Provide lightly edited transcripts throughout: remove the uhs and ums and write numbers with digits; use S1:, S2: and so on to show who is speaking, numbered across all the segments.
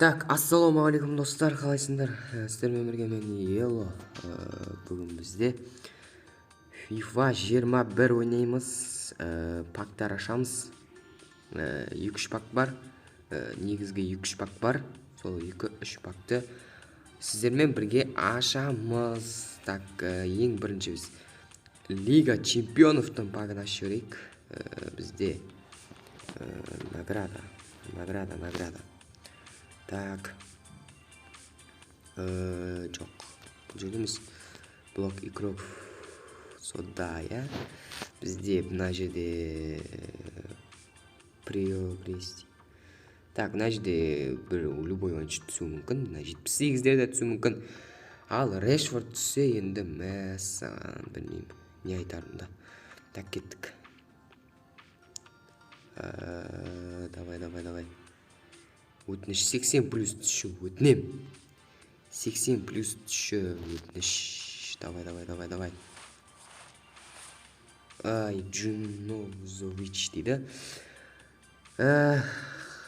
S1: Так, ассалаумағалейкум достар, қалайсыңдар? Сіздермен бірге мен Ело. Бүгін бізде FIFA 21 ойнаймыз. Пактар ашамыз. 2-3 пак бар. Негізгі 2-3 пак бар. Сол 2-3 пакты сіздермен бірге ашамыз. Так, ең бірінші біз Лига чемпионовтың пагын ашу керек. Бізде награда. Так, жоқ, бұл жерде емес. Блок игрок сода, я. Бізде мына жерде приобрести. Так, мына жерде бір любой ойыншы түсуі мүмкін. Мына 78-дер де түсуі мүмкін. Ал Решфорд түссе енді мәссаған, білмеймін, не айтарымда. Так, кеттік. Давай. Өтініш 80 плюс түсші, өтінем. 80 плюс түсші, өтініш. Давай. Джунозович дейді.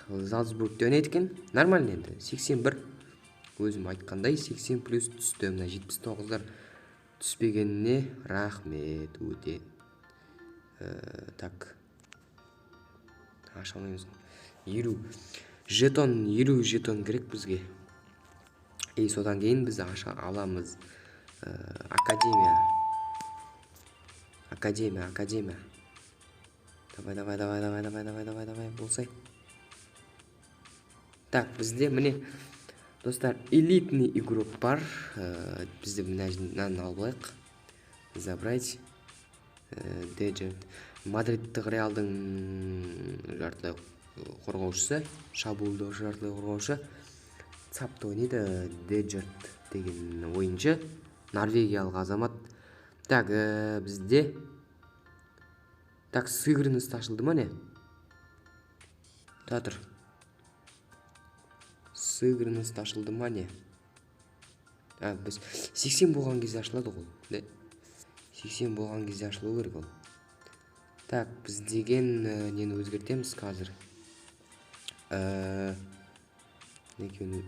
S1: Залцбургте ойнайды екен. Нормально енді. 81. Өзім айтқандай 80 плюс түсті. Мына 79-дар түспегеніне рахмет өте. Так. Аша алмаймыз. 50 жетон керек бізге. Содан кейін біз аша аламыз. Академия. Давай, болсай. Так, бізде міне достар, элитный игрок бар. Бізде мынаны алып забрать. Деджерт. Мадридтік Реалдың жартылай қорғаушысы, шабуылдау жартылай қорғаушы. Цапты ойнайды, Деджерт деген ойыншы, норвегиялық азамат. Так, бізде так, сыгранность ашылды ма не? Татыр. Сыгранность ашылды ма не? Біз 80 болған кезде ашылады ғой. 80 болған кезде ашылу керек ол. Так, біз деген нені өзгертеміз қазір.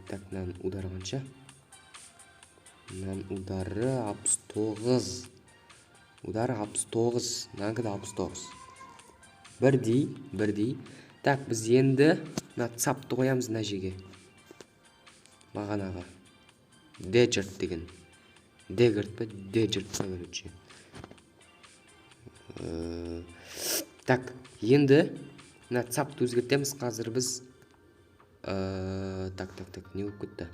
S1: Так, мынан удары қанша? Мынан удары 69. Удары 69. Мынанкі да 69. Бірдей. Так, біз енді цапты қоямыз мына жерге. Бағанаға. Деджерт деген. Деджерт па? Короче. Так, енді мына цапты өзгертеміз қазір біз. Так, не болып кетті?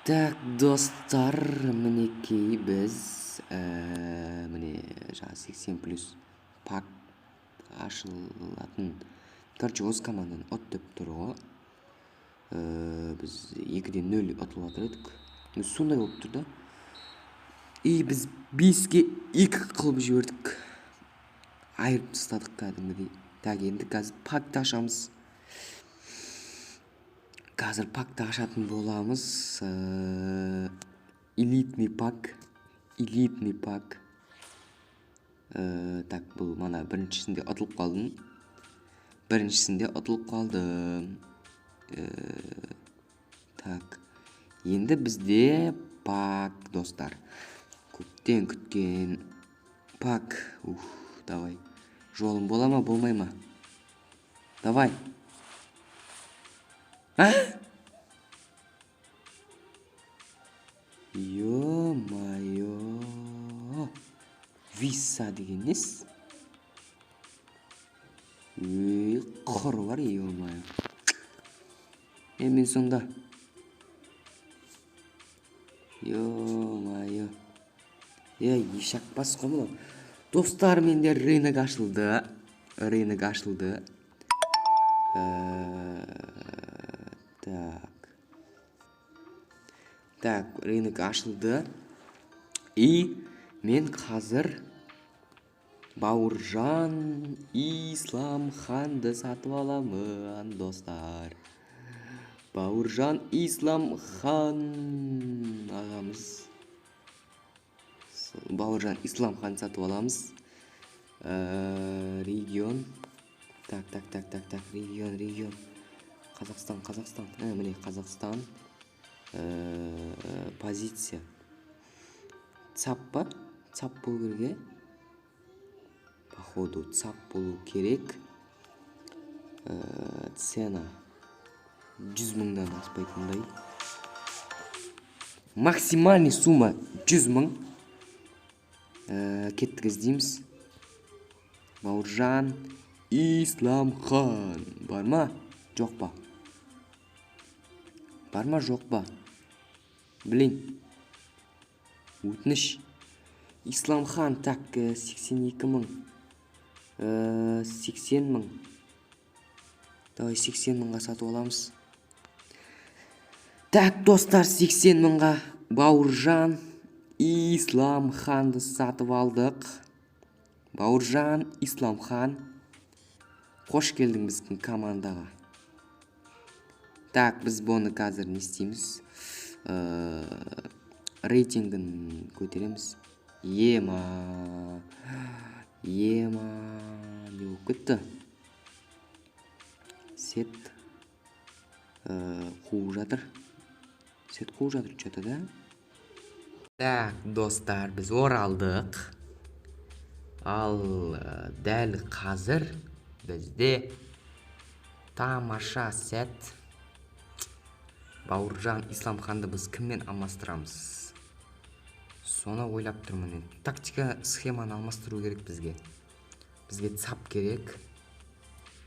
S1: Так, достар, мінекей біз міне 80 плюс пак ашылатын. Короче, осы командан ұт деп тұр ғой. Біз 2-0 ұтылып атыр едік. Сондай болып тұр да. Біз 5-ге 2 қылып жібердік. Айырып тастадық кәдімгідей. Так, енді қазір пакты ашамыз. Қазір пакты ашатын боламыз. Элитный пак. Так, бұл мана біріншісінде ұтылып қалдым. Так, енді бізде пак, достар. Көптен күткен пак. Давай. Жолым бола ма, болмай ма? Давай. Ё-майо. Виса деген нес? Құр бар, ё-майо. Мен сонда. Ё-майо. Ешак бас қомылау. Достар, менде рынок ашылды. Так, рынок ашылды. И мен қазір Бауыржан Исламханды сатып аламын, достар. Бауыржан Исламхан ағамыз. Бауыржан Исламхан сатып аламыз. Регион. Так, регион. Қазақстан. Міне Қазақстан. Позиция. Цап па? Цап болу керек. Походу, цап болу керек. Цена 100 мыңнан аспайтындай. Максимальный сумма 100 мың. Кеттік іздейміз. Бауыржан Исламхан. Бар ма? Жоқ па? Бар ма, жоқ па? Блин. Өтініш. Исламхан, так, 82 мың. 80 мың. Давай 80 мыңға сатып аламыз. Так, достар, 80 мыңға Бауыржан Исламханды сатып алдық. Бауыржан Исламхан. Қош келдің біздің командаға. Так, біз бұны қазір не істейміз? Рейтингін көтереміз. Ема. Не болып кетті? Сет қуып жатыр. Что-то, да? Так, достар, біз оралдық. Ал дәл қазір бізде тамаша сәт. Бауыржан Исламханды біз кіммен алмастырамыз? Соны ойлап тұрмын. Тактика схеманы алмастыру керек бізге. Бізге цап керек.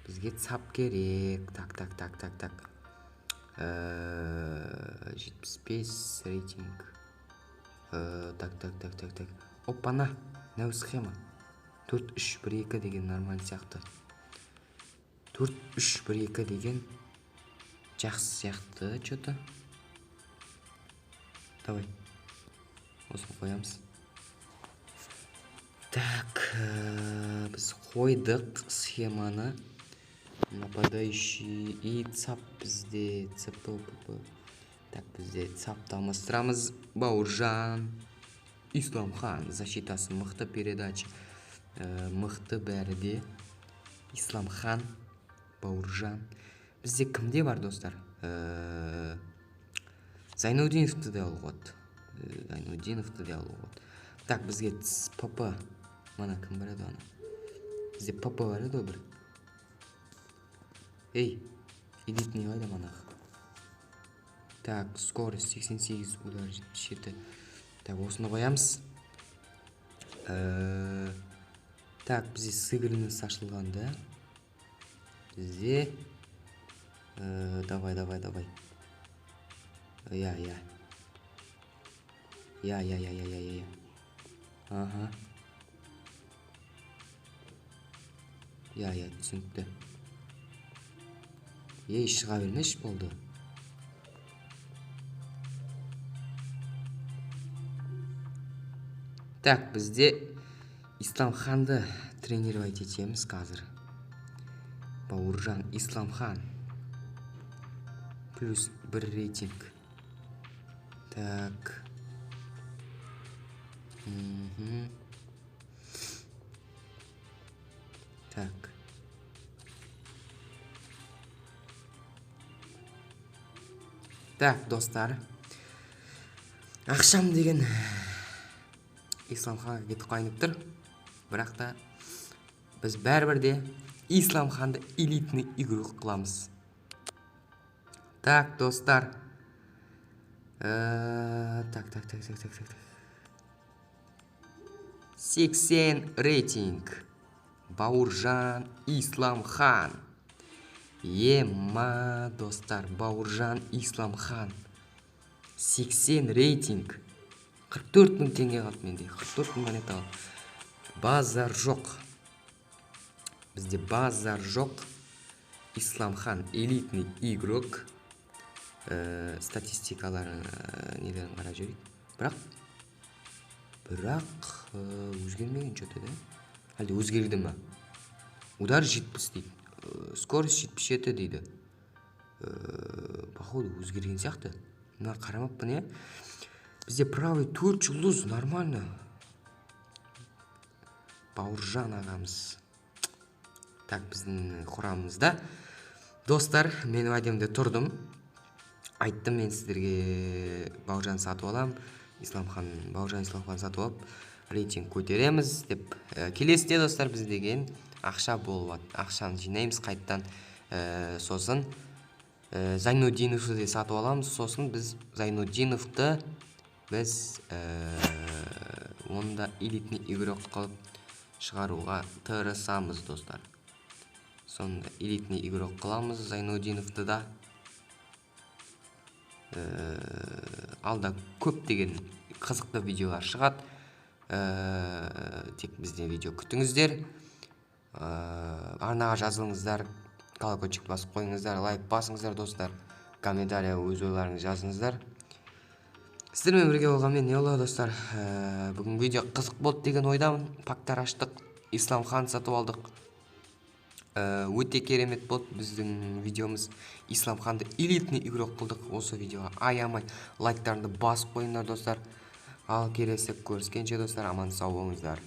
S1: Так. 75 рейтинг. Так. Опана, нәу схема. 4-3-1-2 деген нормаль сияқты. 4-3-1-2 деген жақсы сияқты, что-то. Давай. Осыны қоямыз. Так, біз қойдық схеманы. Нападающий и цап бізде. Так, бізде цапты алмастырамыз. Бауыржан Исламхан. Защитасы мықты, передача мықты бәрі де. Исламхан, Бауыржан. Бізде кімде бар, достар? Зайнудиновты да алуға. Так, бізге ПП. Мана кім бар еді оны? Бізде ПП бар еді бір. Ей, едетін не қайда манағы? Так, скорость 88, удар 77. Так, осыны қоямыз. Так, бізде сыгырыныз ашылған, да? Бізде... Давай. Я. Ага. Я, түсінікті. Шыға бермеш болды. Так, бізде Исламханды тренировать етеміз қазір. Бауыржан Исламхан. Плюс 1 рейтинг. Так. Так. Так, достар. Ақшам деген Исламханға кетіп қайнып тұр. Бірақ та біз бәрібір де Исламханды элитный игрок қыламыз. Так, достар. Так. 80 рейтинг. Бауыржан Исламхан. Ема, достар, Бауыржан Исламхан. 80 рейтинг. 44 мың теңге қалды менде. 44 мың монета қалды. Базар жоқ. Бізде базар жоқ. Исламхан элитный игрок. Статистикаларын нелерін қара жүрейік. Бірақ өзгермеген что-то, да? Әлде өзгерді ма? Удар 70 дейді. Скорость 77 дейді. Походу өзгерген сияқты. Мына қарамаппын, е? Бізде правый 4 жұлдыз, нормально. Бауыржан ағамыз. Так, біздің құрамымызда Достар, мен уәдемде тұрдым. Айттым мен сіздерге Бауыржан сатып алам. Бауыржан Исламхан сатып алып, рейтинг көтереміз деп. Келесіде достар біз деген ақша болып, ақшаны жинаймыз қайттан. Сосын Зайнуддиновты де сатып аламыз. Сосын біз Зайнуддиновты біз онда элитный игрок қылып шығаруға тырысамыз достар. Сонда элитный игрок қыламыз Зайнуддиновты да. Алда көптеген қызықты видеолар шығады. Тек бізден видео күтіңіздер. Арнаға жазылыңыздар, колокольчик басып қойыңыздар, лайк басыңыздар достар. Комментария өз ойларыңызды жазыңыздар. Сіздермен бірге болғанмен не болады достар? Бүгін видео қызық болды деген ойдамын. Пактар аштық, Исламхан сатып алдық. Өте керемет болды біздің видеомыз. Исламханды элитный игрок қылдық. Осы видеоға аямай лайктарыңды басып қойыңдар достар. Ал келесі көріскенше достар, аман сау болыңыздар.